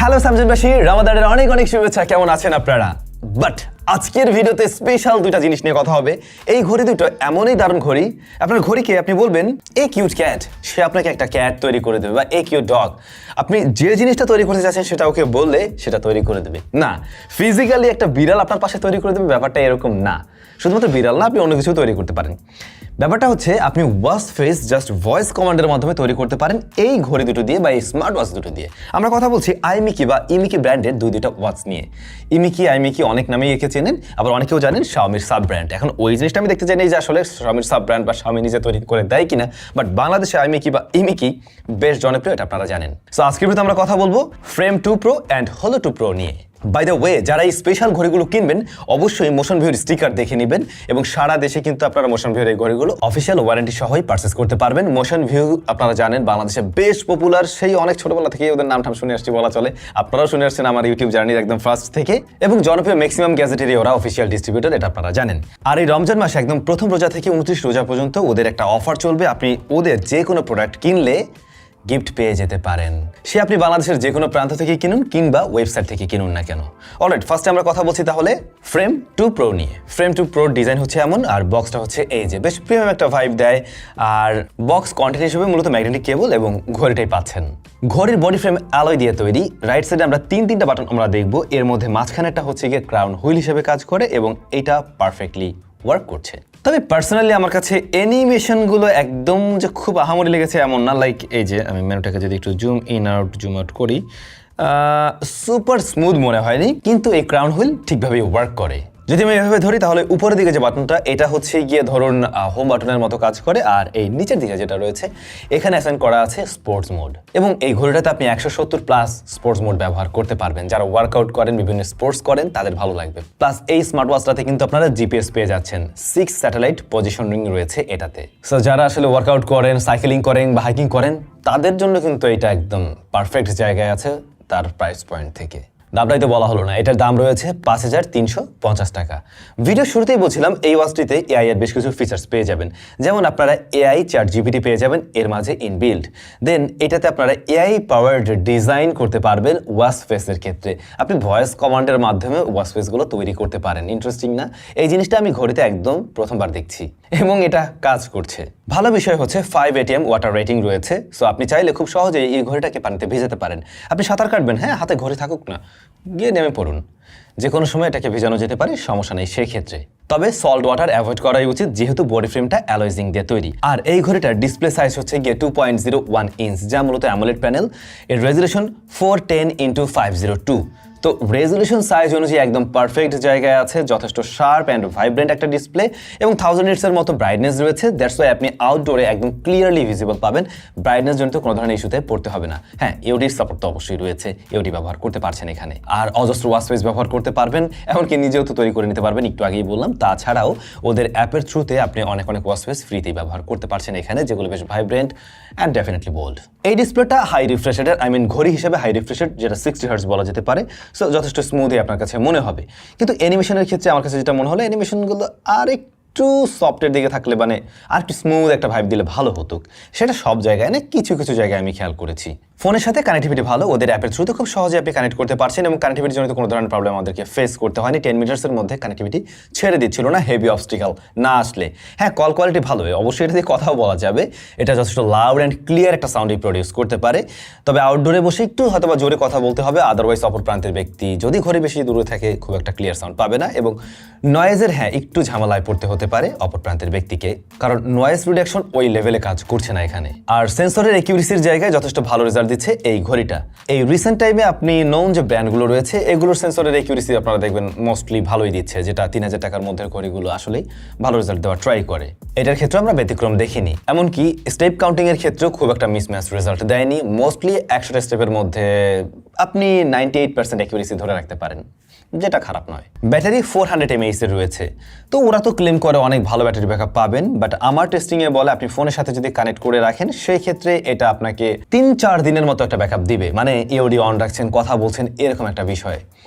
Hello সামজনবাসী, রমাদানের অনেক অনেক শুভেচ্ছা। কেমন আছেন আপনারা? বাট আজকের ভিডিওতে স্পেশাল দুইটা জিনিস নিয়ে কথা হবে। এই ঘড়ি দুটো এমনই দারুণ ঘড়ি, আপনার ঘড়িকে আপনি বলবেন এ কিউট ক্যাট, সে আপনাকে একটা ক্যাট তৈরি করে দেবে, বা এ কিউট ডগ। আপনি যে জিনিসটা তৈরি করতে চাচ্ছেন সেটা ওকে বললে সেটা তৈরি করে দেবে। না, ফিজিক্যালি একটা বিড়াল আপনার পাশে তৈরি করে দেবে, ব্যাপারটা এরকম না। শুধুমাত্র বিড়াল না, আপনি অন্য কিছু তৈরি করতে পারেন। ব্যাপারটা হচ্ছে আপনি ওয়াচ ফেস জাস্ট ভয়েস কমান্ডের মাধ্যমে তৈরি করতে পারেন এই ঘড়ি দুটো দিয়ে বা এই স্মার্ট ওয়াচ দুটো দিয়ে। আমরা কথা বলছি আইমিকি বা ইমিকি ব্র্যান্ডের দুইটা ওয়াচ নিয়ে। ইমিকি আইমিকি অনেক নামেই একে চেনেন, আবার অনেকেও জানেন শাওমির সাব ব্র্যান্ড। এখন ওই জিনিসটা আমি দেখতে চাই না যে আসলে শাওমির সাব ব্র্যান্ড বা শাওমি নিজে তৈরি করে দেয় কিনা, বাট বাংলাদেশে আইমিকি বা ইমিকি বেশ জনপ্রিয়, এটা আপনারা জানেন। সো আজকের ভিডিওতে আমরা কথা বলবো ফ্রেম 2 প্রো অ্যান্ড হলো 2 প্রো নিয়ে। বাই দ্য ওয়ে, যারা এই স্পেশাল ঘড়িগুলো কিনবেন অবশ্যই মোশন ভিউর স্টিকার দেখে নেবেন, এবং সারা দেশে কিন্তু আপনারা মোশন ভিউর এই ঘড়িগুলো অফিসিয়াল ওয়ারেন্টি সহই পারচেস করতে পারবেন। মোশন ভিউ আপনারা জানেন বাংলাদেশে বেশ পপুলার, সেই অনেক ছোটবেলা থেকে ওদের নাম শুনে আসছি বলা চলে। আপনারাও শুনে আসছেন আমার ইউটিউব জার্নির একদম ফার্স্ট থেকে, এবং জনপ্রিয় ম্যাক্সিমাম গ্যাজেটেরই ওরা অফিসিয়াল ডিস্ট্রিবিউটর, এটা আপনারা জানেন। আর এই রমজান মাসে একদম প্রথম রোজা থেকে 29 রোজা পর্যন্ত ওদের একটা অফার চলবে। আপনি ওদের যে কোনো প্রোডাক্ট কিনলে গিফট পেয়ে যেতে পারেন, সে আপনি বাংলাদেশের যে কোনো প্রান্ত থেকে কিনুন কিংবা ওয়েবসাইট থেকে কিনুন না কেন। অলরাইট, ফার্স্টে আমরা কথা বলছি তাহলে ফ্রেম 2 প্রো নিয়ে। ফ্রেম 2 প্রোর ডিজাইন হচ্ছে এমন, আর বক্সটা হচ্ছে এই যে বেশ প্রিমিয়াম একটা ভাইব দেয়। আর বক্স কন্টেন্ট হিসেবে মূলত ম্যাগনেটিক কেবল এবং ঘড়িটাই পাচ্ছেন। ঘড়ির বডি ফ্রেম অ্যালয় দিয়ে তৈরি। রাইট সাইডে আমরা তিনটা বাটন আমরা দেখবো, এর মধ্যে মাঝখানেরটা হচ্ছে গিয়ে ক্রাউন হুইল হিসেবে কাজ করে এবং এটা পারফেক্টলি ওয়ার্ক করছে। তবে পার্সোনালি আমার কাছে অ্যানিমেশনগুলো একদম যে খুব আহামরি লেগেছে এমন না। লাইক এই যে আমি মেনুটাকে যদি একটু zoom in out zoom out করি, সুপার স্মুথ মনে হয়নি, কিন্তু এই ক্রাউন হুইল ঠিকভাবেই ওয়ার্ক করে। যদি আমি এভাবে ধরি তাহলে উপরের দিকে যে বাটনটা, এটা হচ্ছে গিয়ে ধরুন হোম বাটনের মতো কাজ করে, আর এই নিচের দিকে যেটা রয়েছে এখানে অ্যাসাইন করা আছে স্পোর্টস মোড। এবং এই ঘড়িটাতে আপনি 170 প্লাস স্পোর্টস মোড ব্যবহার করতে পারবেন। যারা ওয়ার্কআউট করেন, বিভিন্ন স্পোর্টস করেন, তাদের ভালো লাগবে। প্লাস এই স্মার্ট ওয়াচটাতে কিন্তু আপনারা জিপিএস পেয়ে যাচ্ছেন, 6 স্যাটেলাইট পজিশনিং রয়েছে এটাতে। সো যারা আসলে ওয়ার্কআউট করেন, সাইকেলিং করেন বা হাইকিং করেন, তাদের জন্য কিন্তু এটা একদম পারফেক্ট জায়গায় আছে তার প্রাইস পয়েন্ট থেকে। দামটাই তো বলা হলো না, এটার দাম রয়েছে 5350 টাকা। ভিডিও শুরুতেই বলছিলাম এই ওয়াচটিতে এআই এর বেশ কিছু ফিচার্স পেয়ে যাবেন, যেমন আপনারা এআই চ্যাট জিপিটি পেয়ে যাবেন এর মাঝে ইনবিল্ড। দেন এটাতে আপনারা এআই পাওয়ার্ড ডিজাইন করতে পারবেন ওয়াচ ফেসের ক্ষেত্রে। আপনি ভয়েস কমান্ডের মাধ্যমে ওয়াচ ফেসগুলো তৈরি করতে পারেন। ইন্টারেস্টিং না? এই জিনিসটা আমি ঘড়িতে একদম প্রথমবার দেখছি এবং এটা কাজ করছে। ভালো বিষয় হচ্ছে 5 ATM ওয়াটার রেটিং রয়েছে। সো আপনি চাইলে খুব সহজেই এই ঘড়িটাকে পানিতে ভেজাতে পারেন। আপনি সাঁতার কাটবেন, হ্যাঁ, হাতে ঘড়ি থাকুক না, গিয়ে নেমে পড়ুন, যে কোনো সময় এটাকে ভেজানো যেতে পারে, সমস্যা নেই সেই ক্ষেত্রে। তবে সল্ট ওয়াটার অ্যাভয়েড করাই উচিত, যেহেতু বডি ফ্রেমটা অ্যালয় জিঙ্ক দিয়ে তৈরি। আর এই ঘড়িটার ডিসপ্লে সাইজ হচ্ছে গিয়ে 2.01 ইঞ্চ, যা মূলত অ্যামোলেড প্যানেল। এর রেজুলেশন 410x502। তো রেজুলেশন সাইজ অনুযায়ী একদম পারফেক্ট জায়গায় আছে, যথেষ্ট শার্প অ্যান্ড ভাইব্রেন্ট একটা ডিসপ্লে, এবং 1000 নিটসের মতো ব্রাইটনেস রয়েছে। দ্যাটস ওয়াই আপনি আউটডোরে একদম ক্লিয়ারলি ভিজিবল পাবেন, ব্রাইটনেস জনিত কোনো ধরনের ইস্যুতে পড়তে হবে না। হ্যাঁ, ইউডির সাপোর্ট তো অবশ্যই রয়েছে, ইউডি ব্যবহার করতে পারছেন এখানে। আর অজস্র ওয়াচ ফেস ব্যবহার করতে পারবেন, এমনকি নিজেও তো তৈরি করে নিতে পারবেন, একটু আগেই বললাম। তাছাড়াও ওদের অ্যাপের থ্রুতে আপনি অনেক ওয়াচ ফেস ফ্রিতেই ব্যবহার করতে পারছেন এখানে, যেগুলো বেশ ভাইব্রেন্ট অ্যান্ড ডেফিনেটলি বোল্ড। এই ডিসপ্লেটা হাই রিফ্রেশ রেটের, ঘড়ি হিসেবে হাই রিফ্রেশ রেট, যেটা 60 হার্টজ বলা যেতে পারে। সো যথেষ্ট স্মুথই আপনার কাছে মনে হবে। কিন্তু অ্যানিমেশনের ক্ষেত্রে আমার কাছে যেটা মনে হলো, অ্যানিমেশনগুলো আর একটু সফটের দিকে থাকলে, আর একটু স্মুথ একটা ভাইব দিলে ভালো হতো। সেটা সব জায়গায় না, কিছু কিছু জায়গায় আমি খেয়াল করেছি। ফোনের সাথে কানেক্টিভিটি ভালো, ওদের অ্যাপের থ্রুতে খুব সহজে আপনি কানেক্ট করতে পারছেন, এবং কানেক্টিভিটি জনিত কোনো ধরনের প্রবলেম আমাদেরকে ফেস করতে হয়নি। 10 মিটার্সের মধ্যে কানেক্টিভিটি ছেড়ে দিচ্ছিল না হেভি অবস্টিক্যাল না আসলে। হ্যাঁ, কল কোয়ালিটি ভালো, অবশ্যই এটা দিয়ে কথাও বলা যাবে। এটা যথেষ্ট লাউড অ্যান্ড ক্লিয়ার একটা সাউন্ডই প্রডিউস করতে পারে। তবে আউটডোরে বসে একটু হয়তো বা জোরে কথা বলতে হবে, আদারওয়াইজ অপর প্রান্তের ব্যক্তি যদি ঘড়ি বেশি দূরে থাকে খুব একটা ক্লিয়ার সাউন্ড পাবে না, এবং নয়েজের একটু ঝামেলায় পড়তে হতে পারে অপর প্রান্তের ব্যক্তিকে, কারণ নয়েজ রিডাকশন ওই লেভেলে কাজ করছে না এখানে। আর সেন্সরের অ্যাকিউরেসির জায়গায় যথেষ্ট ভালো রেজাল্ট দিচ্ছে এই ঘড়িটা। এই রিসেন্ট টাইমে আপনি নোন যে ব্র্যান্ডগুলো রয়েছে এগুলোর সেন্সরের অ্যাকিউরেসি আপনারা দেখবেন মোস্টলি ভালোই দিচ্ছে, যেটা 3000 টাকার মধ্যে ঘড়িগুলো আসলেই ভালো রেজাল্ট দেওয়ার ট্রাই করে। এটার ক্ষেত্রে আমরা ব্যতিক্রম দেখিনি, এমনকি স্টেপ কাউন্টিং এর ক্ষেত্রেও খুব একটা মিসম্যাচ রেজাল্ট দেয়নি। মোস্টলি 100টা স্টেপের মধ্যে আপনি 98% অ্যাকিউরেসি ধরে রাখতে পারেন, যেটা খারাপ নয়। ব্যাটারি 400 mAh এর রয়েছে। তো ওরা তো ক্লেম করে অনেক ভালো ব্যাটারি ব্যাকআপ পাবেন, বাট আমার টেস্টিংয়ে বলে আপনি ফোনের সাথে যদি কানেক্ট করে রাখেন সেই ক্ষেত্রে এটা আপনাকে 3-4 দিনের মতো একটা ব্যাকআপ দিবে, ইওডি অন রাখছেন, কথা বলছেন, এরকম একটা বিষয়।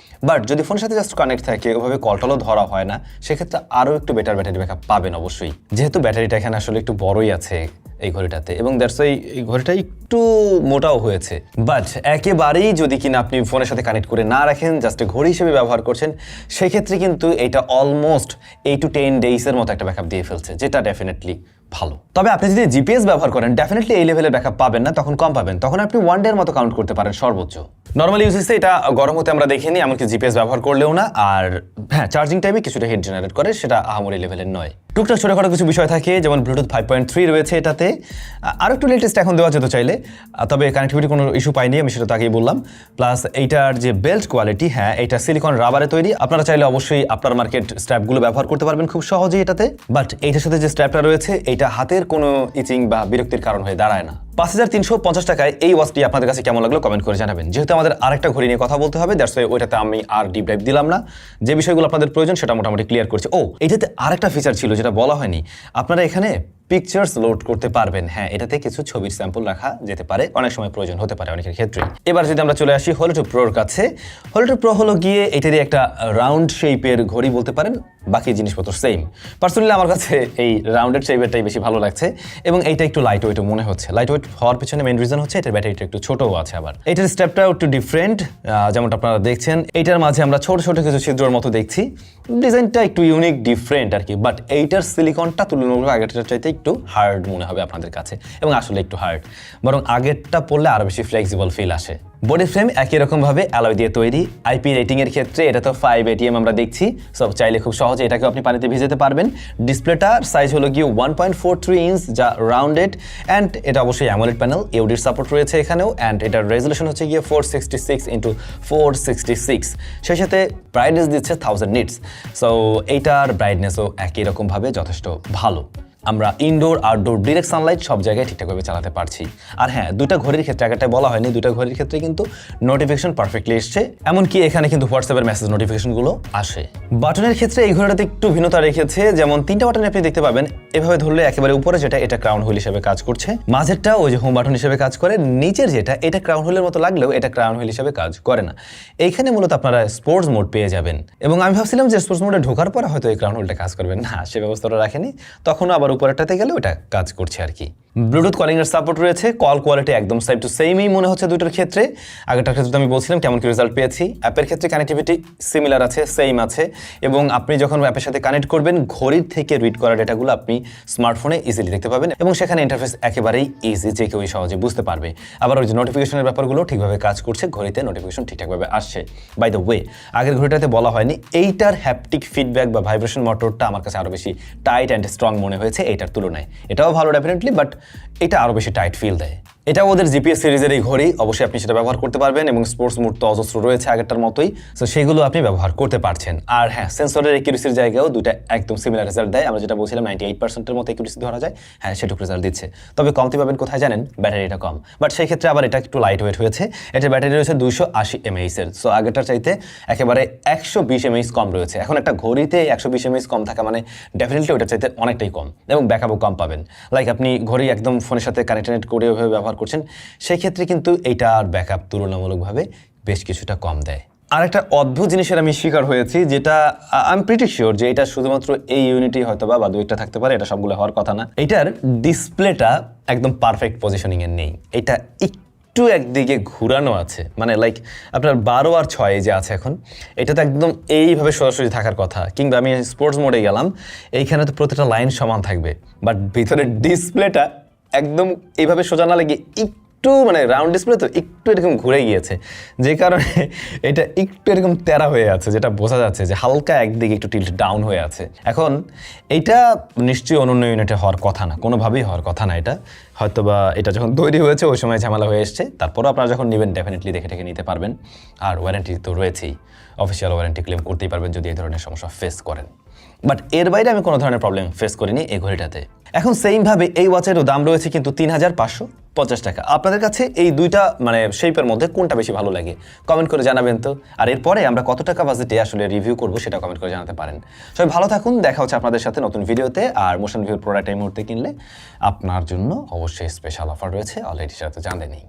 বাট যদি ফোনের সাথে জাস্ট কানেক্ট থাকে, ওভাবে কলটলও ধরা হয় না, সেক্ষেত্রে আরও একটু বেটার ব্যাটারি ব্যাকআপ পাবেন অবশ্যই, যেহেতু ব্যাটারিটা এখানে আসলে একটু বড়ই আছে। এই ঘড়িটাতে, এবং দ্যাটস ওয়াই এই ঘড়িটা একটু মোটাও হয়েছে। বাট একেবারেই যদি কিনা আপনি ফোনের সাথে কানেক্ট করে না রাখেন, জাস্ট ঘড়ি হিসেবে ব্যবহার করছেন, সেক্ষেত্রে কিন্তু এটা অলমোস্ট 8 to 10 ডেইসের মতো একটা ব্যাকআপ দিয়ে ফেলছে, যেটা ডেফিনেটলি ভালো। তবে আপনি যদি জিপিএস ব্যবহার করেন ডেফিনেটলি এই লেভেলের ব্যাকআপ পাবেন না, তখন কম পাবেন, তখন আপনি 1 ডের মতো কাউন্ট করতে পারেন সর্বোচ্চ। নর্মাল ইউজেসে এটা গরম হতে আমরা দেখিনি, এমনকি জিপিএস ব্যবহার করলেও না। আর হ্যাঁ, চার্জিং টাইমে কিছুটা হিট জেনারেট করে, সেটা আহামরি লেভেলের নয়। টুকটাক ছোটখাটো কিছু বিষয় থাকে, যেমন ব্লুটুথ 5.3 রয়েছে এটাতে, আর একটু লেটেস্ট এখন দেওয়া যেত চাইলে, তবে কানেক্টিভিটি কোনো ইস্যু পাইনি, আমি সেটা তো আগেই বললাম। প্লাস এইটার যে বেল্ট কোয়ালিটি, হ্যাঁ এটা সিলিকন রাবারে তৈরি, আপনারা চাইলে অবশ্যই আপনার মার্কেট স্ট্র্যাপগুলো ব্যবহার করতে পারবেন খুব সহজেই এটাতে। বাট এইটার সাথে যে স্ট্র্যাপটা রয়েছে, এইটা হাতের কোনো ইচিং বা বিরক্তির কারণ হয়ে দাঁড়ায় না। 5350 টাকায় এই ওয়াচটি আপনাদের কাছে কেমন লাগলো কমেন্ট করে জানাবেন। যেহেতু আমাদের আরেকটা ঘড়ি নিয়ে কথা বলতে হবে, দ্যাটস ওয়াই ওইটাতে আমি আর ডিপ ডাইভ দিলাম না, যে বিষয়গুলো আপনাদের প্রয়োজন সেটা মোটামুটি ক্লিয়ার করছি। এটাতে আরেকটা ফিচার ছিল যেটা বলা হয়নি, আপনারা এখানে পিকচার্স লোড করতে পারবেন। হ্যাঁ, এটাতে কিছু ছবির স্যাম্পল রাখা যেতে পারে, অনেক সময় প্রয়োজন হতে পারে অনেকের ক্ষেত্রে। এবার যদি আমরা চলে আসি Holo 2 Proর কাছে, Holo 2 Pro হলো গিয়ে এটারই একটা রাউন্ড শেপের ঘড়ি বলতে পারেন, বাকি জিনিসপত্র সেম। পার্সোনালি আমার কাছে এই রাউন্ডেড শেপেরটাই বেশি ভালো লাগছে, এবং এইটা একটু লাইট ওয়েটও মনে হচ্ছে। লাইট ওয়েট হওয়ার পিছনে মেইন রিজন হচ্ছে এটার ব্যাটারিটা একটু ছোটও আছে, আবার এটার স্টেপটাও একটু ডিফারেন্ট, যেমনটা আপনারা দেখছেন। এইটার মাঝে আমরা ছোট ছোট কিছু ছিদ্রের মতো দেখছি, ডিজাইনটা একটু ইউনিক ডিফারেন্ট আর কি। বাট এইটার সিলিকনটা তুলনামূলক আগেরটার চাইতে একটু হার্ড মনে হবে আপনাদের কাছে, এবং আসলে একটু হার্ড, বরং আগেরটা পড়লে আরো বেশি ফ্লেক্সিবল ফিল আসে। বডি ফ্রেম একই রকম ভাবে অ্যালয় দিয়ে তৈরি। আইপি রেটিং এর ক্ষেত্রে এটা তো 5 ATM আমরা দেখছি, সব চাইলে খুব সহজে এটাকে আপনি পানিতে ভিজাতে পারবেন। ডিসপ্লেটার সাইজ হলো গিয়ে 1.43 ইঞ্চ, যা রাউন্ডেড, অ্যান্ড এটা অবশ্যই অ্যামোলেড প্যানেল, ইউডির সাপোর্ট রয়েছে এখানেও, অ্যান্ড এটার রেজলিউশন হচ্ছে গিয়ে 466x466, সেই সাথে ব্রাইটনেস দিচ্ছে 1000 নিটস। সো এইটার ব্রাইটনেসও একই রকম ভাবে যথেষ্ট ভালো। আমরা ইনডোর আউটডোর ডিরেক্ট সানলাইট সব জায়গায় ঠিকঠাকভাবে চালাতে পারছি। আর হ্যাঁ, দুটা ঘড়ির ক্ষেত্রে আগেরটাই বলা হয়নি, দুটা ঘড়ির ক্ষেত্রে কিন্তু নোটিফিকেশন পারফেক্টলি এসছে, এমনকি এখানে কিন্তু হোয়াটসঅ্যাপের মেসেজ নোটিফিকেশনগুলো আসে। বাটনের ক্ষেত্রে এই ঘড়িটাতে একটু ভিন্নতা রেখেছে, যেমন 3টা বাটন আপনি দেখতে পাবেন, এভাবে ধরলে একেবারে উপরে যেটা এটা ক্রাউন হুইল হিসেবে কাজ করছে, মাঝেরটা ওই যে হোম বাটন হিসেবে কাজ করে, নিচের যেটা এটা ক্রাউন হুইলের মতো লাগলেও এটা ক্রাউন হুইল হিসেবে কাজ করে না। এইখানে মূলত আপনারা স্পোর্টস মোড পেয়ে যাবেন, এবং আমি ভাবছিলাম যে স্পোর্টস মোডে ঢোকার পরে হয়তো এই ক্রাউন হুইলটা কাজ করবে না, সে ব্যবস্থাটা রাখেনি, তখনও আবার উপরেরটাতে গেলে ওটা কাজ করছে আর কি। ব্লুটুথ কলিং এর সাপোর্ট রয়েছে, কল কোয়ালিটি একদম সেম টু সেমই মনে হচ্ছে দুটোর ক্ষেত্রে। আগেরটার ক্ষেত্রে আমি বলছিলাম কেমন কি রেজাল্ট পেয়েছি। অ্যাপের ক্ষেত্রে কানেক্টিভিটি সিমিলার আছে, সেম আছে, এবং আপনি যখন অ্যাপের সাথে কানেক্ট করবেন, ঘড়ির থেকে রিড করা ডেটাগুলো আপনি স্মার্টফোনে ইজিলি দেখতে পাবেন, এবং সেখানে ইন্টারফেস একেবারেই ইজি, যে কেউ সহজে বুঝতে পারবে। আবার ওই যে নোটিফিকেশনের ব্যাপারগুলো ঠিকভাবে কাজ করছে, ঘড়িতে নোটিফিকেশন ঠিকঠাকভাবে আসছে। বাই দ্য ওয়ে, আগের ঘড়িটাতে বলা হয়নি, এইটার হ্যাপটিক ফিডব্যাক বা ভাইব্রেশন মোটরটা আমার কাছে আরো বেশি টাইট অ্যান্ড স্ট্রং মনে হয়েছে এইটার তুলনায়। এটাও ভালো ডেফিনেটলি, বাট এটা আরো বেশি টাইট ফিল দেয়। এটা ওদের জিপিএস সিরিজের এই ঘড়ি, অবশ্যই আপনি সেটা ব্যবহার করতে পারবেন, এবং স্পোর্টস মোড তো অজস্র রয়েছে আগেরটার মতোই, সো সেগুলো আপনি ব্যবহার করতে পারছেন। আর হ্যাঁ, সেন্সরের একিউরেসির জায়গাও দুটা একদম সিমিলার রেজাল্ট দেয়। আমরা যেটা বলছিলাম 98%-এর মতো একিউরেসি ধরা যায়, হ্যাঁ সেটুকু রেজাল্ট দিচ্ছে। তবে কমতি পাবেন কোথায় জানেন? ব্যাটারিটা কম, বাট সেই ক্ষেত্রে আবার এটা একটু লাইট ওয়েট হয়েছে। এটার ব্যাটারি রয়েছে 280 mAh এর, সো আগেরটার চাইতে একেবারে 120 mAh কম রয়েছে। এখন একটা ঘড়িতে 120 mAh কম থাকা মানে ডেফিনেটলি ওটার চাইতে অনেকটাই কম, এবং ব্যাকআপও কম পাবেন। লাইক আপনি ঘড়ি একদম ফোনের সাথে কানেক্ট করে ওইভাবে ব্যবহার করছেন, সেই ক্ষেত্রে কিন্তু এইটার ব্যাকআপ তুলনামূলকভাবে বেশ কিছুটা কম দেয়। আর একটা অদ্ভুত জিনিসের আমি শিকার হয়েছি, যেটা আই এম প্রিটি শিওর যে এটা শুধুমাত্র এই ইউনিটি হয়তো বা দুইটা থাকতে পারে, এটা সবগুলো হওয়ার কথা না। এটার ডিসপ্লেটা একদম পারফেক্ট পজিশনিং এ নেই, এটা একটু একদিকে ঘুরানো আছে, মানে লাইক আপনার 12 আর 6 যে আছে এখন, এটা তো একদম এইভাবে সরাসরি থাকার কথা। কিংবা আমি স্পোর্টস মোডে গেলাম, এইখানে তো প্রতিটা লাইন সমান থাকবে, বাট ভিতরে ডিসপ্লেটা একদম এইভাবে সোজা না লেগে একটু মানে রাউন্ড ডিসপ্লে তো একটু এরকম ঘুরে গিয়েছে, যে কারণে এটা একটু এরকম তেরা হয়ে আছে, যেটা বোঝা যাচ্ছে যে হালকা একদিকে একটু টিল্ট ডাউন হয়ে আছে। এখন এইটা নিশ্চয়ই অনন্য ইউনিটে হওয়ার কথা না, কোনোভাবেই হওয়ার কথা না। এটা হয়তোবা এটা যখন তৈরি হয়েছে ওই সময় ঝামেলা হয়ে এসছে, তারপরও আপনারা যখন নেবেন ডেফিনেটলি দেখে টেকে নিতে পারবেন। আর ওয়ারেন্টি তো রয়েছেই, অফিসিয়াল ওয়ারেন্টি ক্লেম করতেই পারবেন যদি এই ধরনের সমস্যা ফেস করেন। বাট এর বাইরে আমি কোনো ধরনের প্রবলেম ফেস করিনি এই ঘড়িটাতে। এখন সেইমভাবে এই ওয়াচেরও দাম রয়েছে কিন্তু 3550 টাকা। আপনাদের কাছে এই দুইটা মানে শেপের মধ্যে কোনটা বেশি ভালো লাগে কমেন্ট করে জানাবেন তো। আর এরপরে আমরা কত টাকা বাজেটে আসলে রিভিউ করবো সেটা কমেন্ট করে জানাতে পারেন। সবাই ভালো থাকুন, দেখা হচ্ছে আপনাদের সাথে নতুন ভিডিওতে। আর মোশন ভিউর প্রোডাক্ট এই মুহূর্তে কিনলে আপনার জন্য অবশ্যই স্পেশাল অফার রয়েছে, অলরেডি সেটা তো জানেনই।